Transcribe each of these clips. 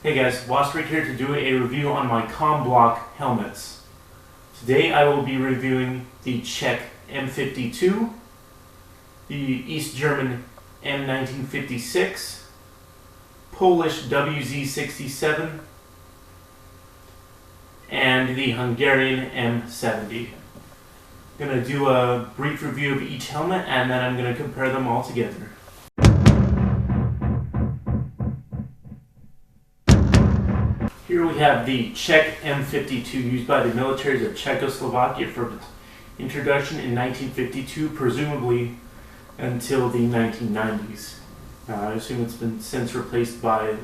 Hey guys, Wasp here to do a review on my combloc helmets. Today I will be reviewing the Czech M52, the East German M1956, Polish WZ67, and the Hungarian M70. I'm going to do a brief review of each helmet and then I'm going to compare them all together. Here we have the Czech M52 used by the militaries of Czechoslovakia for its introduction in 1952, presumably until the 1990s. I assume it's been since replaced by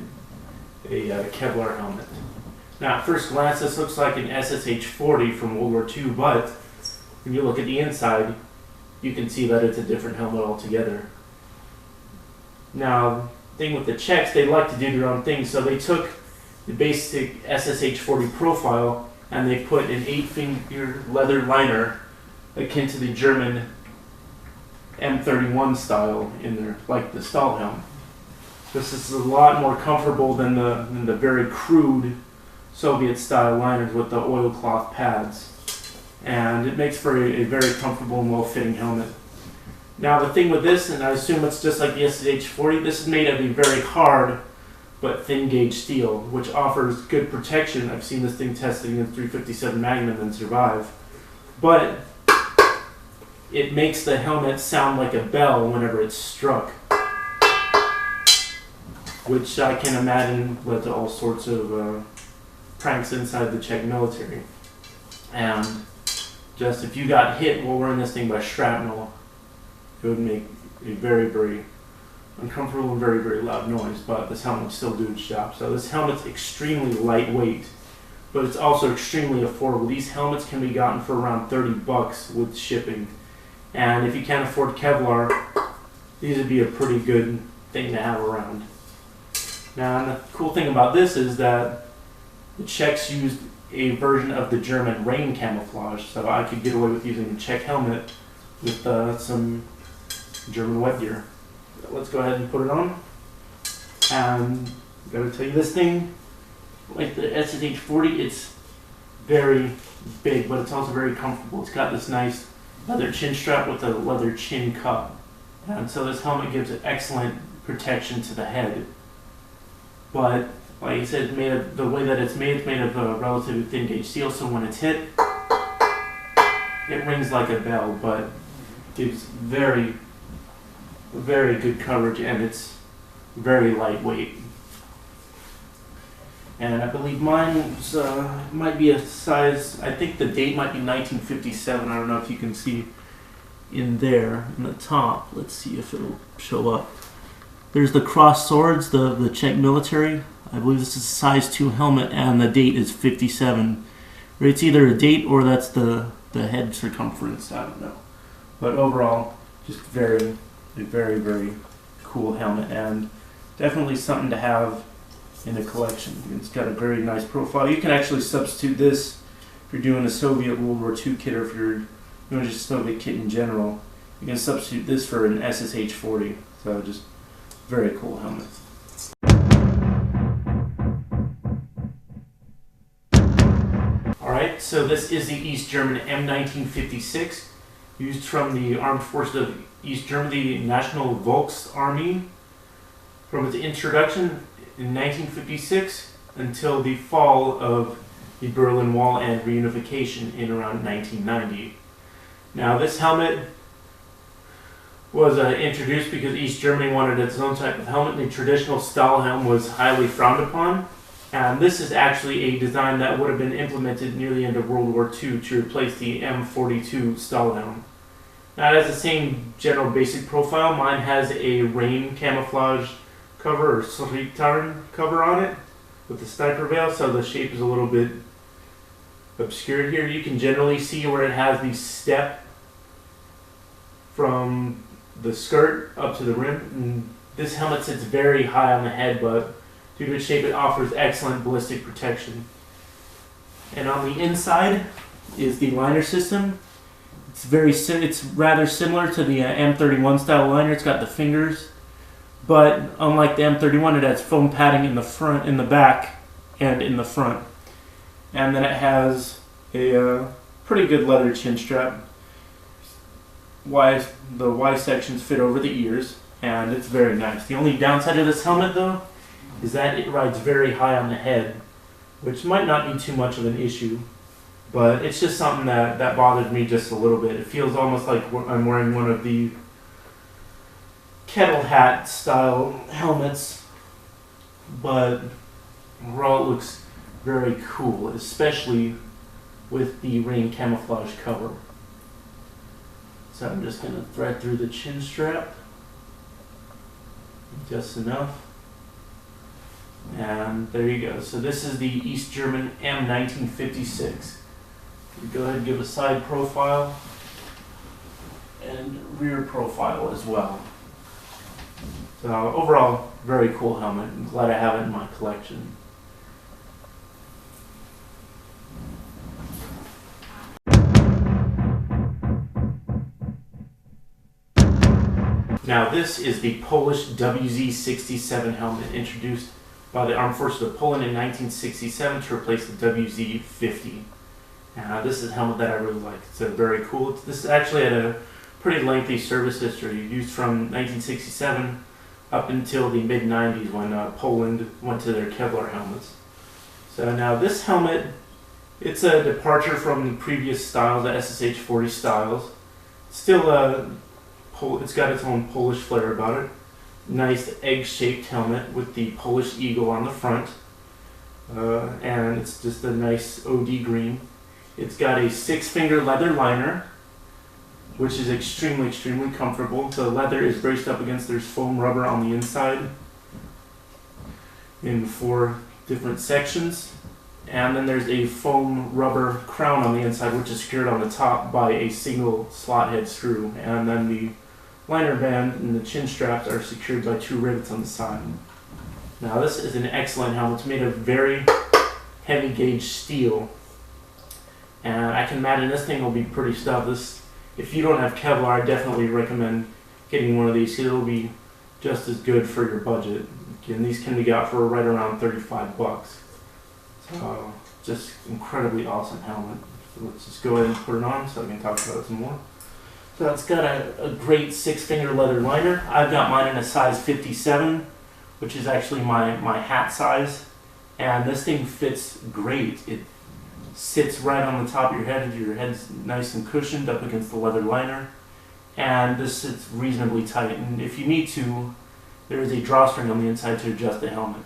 a Kevlar helmet. Now at first glance this looks like an SSH-40 from World War II, but when you look at the inside you can see that it's a different helmet altogether. Now the thing with the Czechs, they like to do their own thing, so they took the basic SSH-40 profile and they put an 8-finger leather liner akin to the German M31 style in there, like the Stahlhelm. This is a lot more comfortable than the very crude Soviet style liners with the oilcloth pads, and it makes for a very comfortable and well-fitting helmet. Now the thing with this, and I assume it's just like the SSH-40, this is made of a very hard but thin gauge steel, which offers good protection. I've seen this thing tested against 357 Magnum and survive. But it makes the helmet sound like a bell whenever it's struck, which I can imagine led to all sorts of pranks inside the Czech military. And just if you got hit while wearing this thing by shrapnel, it would make a very, very uncomfortable and very, very loud noise, but this helmet would still do its job. So this helmet's extremely lightweight, but it's also extremely affordable. These helmets can be gotten for around 30 bucks with shipping. And if you can't afford Kevlar, these would be a pretty good thing to have around. Now, and the cool thing about this is that the Czechs used a version of the German rain camouflage, so I could get away with using a Czech helmet with some German wet gear. Let's go ahead and put it on. And I gotta tell you, this thing, like the SSH-40, it's very big, but it's also very comfortable. It's got this nice leather chin strap with a leather chin cup, and so this helmet gives it excellent protection to the head. But like I said, it's made of, the way that it's made of a relatively thin gauge steel, so when it's hit, it rings like a bell, but gives very good coverage, and it's very lightweight. And I believe mine might be a size, I think the date might be 1957. I don't know if you can see in there in the top. Let's see if it'll show up. There's the crossed swords, the Czech military. I believe this is a size 2 helmet, and the date is 57. It's either a date or that's the head circumference, I don't know. But overall, just very cool helmet, and definitely something to have in a collection. It's got a very nice profile. You can actually substitute this if you're doing a Soviet World War II kit, or if you're doing just a Soviet kit in general. You can substitute this for an SSH-40. So just very cool helmet. Alright, so this is the East German M1956, used from the Armed Forces of East Germany, National Volksarmee, from its introduction in 1956 until the fall of the Berlin Wall and reunification in around 1990. Now this helmet was introduced because East Germany wanted its own type of helmet. The traditional Stahlhelm was highly frowned upon, and this is actually a design that would have been implemented near the end of World War II to replace the M42 Stahlhelm. Now it has the same general basic profile. Mine has a rain camouflage cover, or Sritarn cover on it with the sniper veil, so the shape is a little bit obscured here. You can generally see where it has the step from the skirt up to the rim. And this helmet sits very high on the head, but due to its shape it offers excellent ballistic protection. And on the inside is the liner system. It's rather similar to the M31 style liner. It's got the fingers But unlike the M31, it has foam padding in the front, in the back, and in the front. And then it has a pretty good leather chin strap. The Y sections fit over the ears, and it's very nice. The only downside of this helmet, though, is that it rides very high on the head, which might not be too much of an issue, but it's just something that bothers me just a little bit. It feels almost like I'm wearing one of the kettle hat style helmets, but overall it looks very cool, especially with the rain camouflage cover. So I'm just going to thread through the chin strap just enough, and there you go. So this is the East German M1956. Go ahead and give a side profile and rear profile as well. So overall, very cool helmet. I'm glad I have it in my collection. Now this is the Polish WZ-67 helmet, introduced by the Armed Forces of Poland in 1967 to replace the WZ-50. This is a helmet that I really like. It's very cool. This actually had a pretty lengthy service history, used from 1967 up until the mid-90s when Poland went to their Kevlar helmets. So now this helmet, it's a departure from the previous styles, the SSH-40 styles. Still, it's got its own Polish flair about it. Nice egg-shaped helmet with the Polish eagle on the front, and it's just a nice OD green. It's got a 6-finger leather liner, which is extremely comfortable. The leather is braced up against, there's foam rubber on the inside in 4 different sections, and then there's a foam rubber crown on the inside, which is secured on the top by a single slot head screw, and then the liner band and the chin straps are secured by 2 rivets on the side. Now this is an excellent helmet. It's made of very heavy gauge steel, and I can imagine this thing will be pretty tough. If you don't have Kevlar, I definitely recommend getting one of these. It'll be just as good for your budget. And these can be got for right around 35 bucks. So just incredibly awesome helmet. So let's just go ahead and put it on so I can talk about it some more. So it's got a great 6-finger leather liner. I've got mine in a size 57, which is actually my hat size. And this thing fits great. It sits right on the top of your head. Your head's nice and cushioned up against the leather liner. And this sits reasonably tight. And if you need to, there is a drawstring on the inside to adjust the helmet.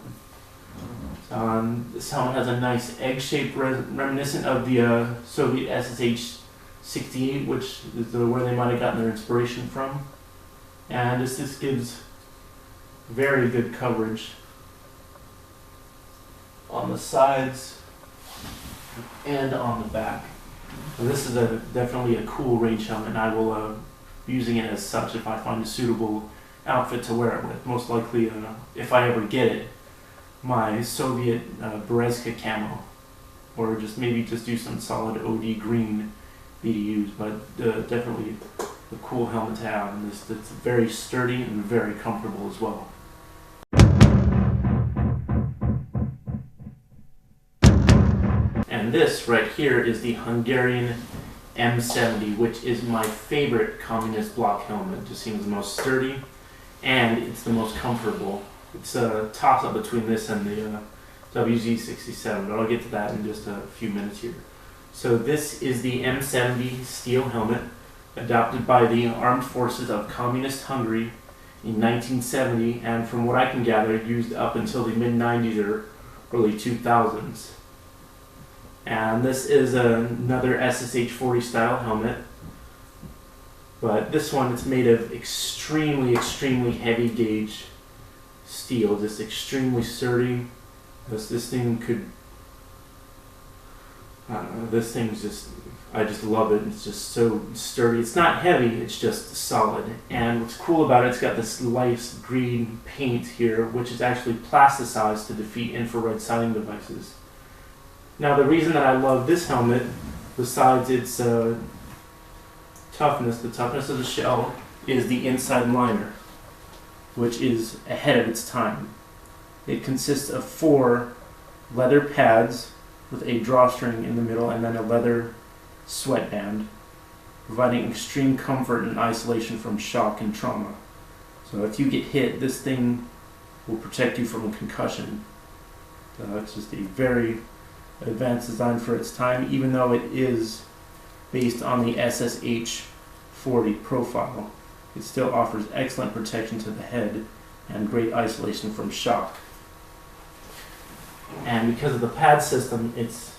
This helmet has a nice egg-shaped reminiscent of the Soviet SSH-68, which is where they might have gotten their inspiration from. And this gives very good coverage on the sides and on the back. And this is definitely a cool range helmet, and I will be using it as such if I find a suitable outfit to wear it with. Most likely, if I ever get it, my Soviet Berezka camo, or maybe just do some solid OD green BDUs, but definitely a cool helmet to have, and it's very sturdy and very comfortable as well. And this right here is the Hungarian M70, which is my favorite communist Bloc helmet. It just seems the most sturdy, and it's the most comfortable. It's a toss-up between this and the WZ-67, but I'll get to that in just a few minutes here. So this is the M70 steel helmet, adopted by the Armed Forces of Communist Hungary in 1970, and from what I can gather, used up until the mid-90s or early 2000s. And this is another SSH-40 style helmet, but this one, it's made of extremely heavy gauge steel, just extremely sturdy. This thing could, I don't know, this thing's just, I just love it. It's just so sturdy. It's not heavy, it's just solid. And what's cool about it, it's got this light green paint here, which is actually plasticized to defeat infrared sighting devices. Now the reason that I love this helmet, besides its toughness, the toughness of the shell, is the inside liner. which is ahead of its time. It consists of 4 leather pads with a drawstring in the middle and then a leather sweatband, providing extreme comfort and isolation from shock and trauma. So if you get hit, this thing will protect you from a concussion. It's just a very advanced design for its time, even though it is based on the SSH-40 profile. It still offers excellent protection to the head and great isolation from shock. And because of the pad system, it's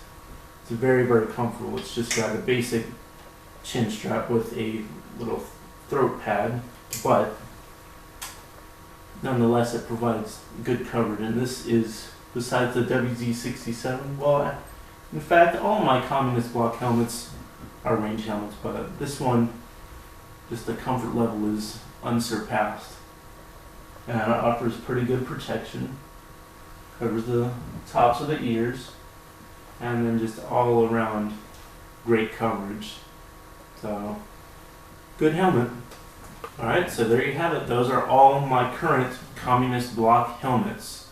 very, very comfortable. It's just got a basic chin strap with a little throat pad, but nonetheless it provides good coverage. And this is, besides the WZ67, well, in fact all my communist block helmets are range helmets, but this one, just the comfort level is unsurpassed. And it offers pretty good protection. Covers the tops of the ears, and then just all around great coverage. So, good helmet. Alright, so there you have it. Those are all my current communist block helmets.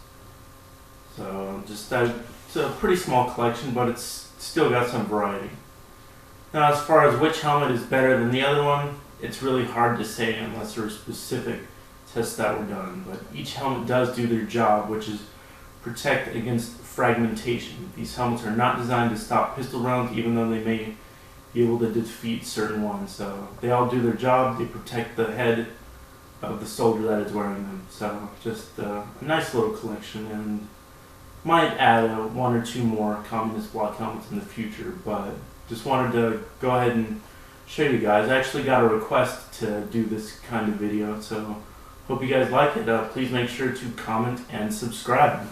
So, just it's a pretty small collection, but it's still got some variety. Now, as far as which helmet is better than the other one, it's really hard to say unless there are specific tests that were done. But each helmet does do their job, which is protect against fragmentation. These helmets are not designed to stop pistol rounds, even though they may be able to defeat certain ones. So they all do their job. They protect the head of the soldier that is wearing them. So just a nice little collection, and might add 1 or 2 more communist block helmets in the future, but just wanted to go ahead and show you guys. I actually got a request to do this kind of video, so hope you guys like it. Please make sure to comment and subscribe.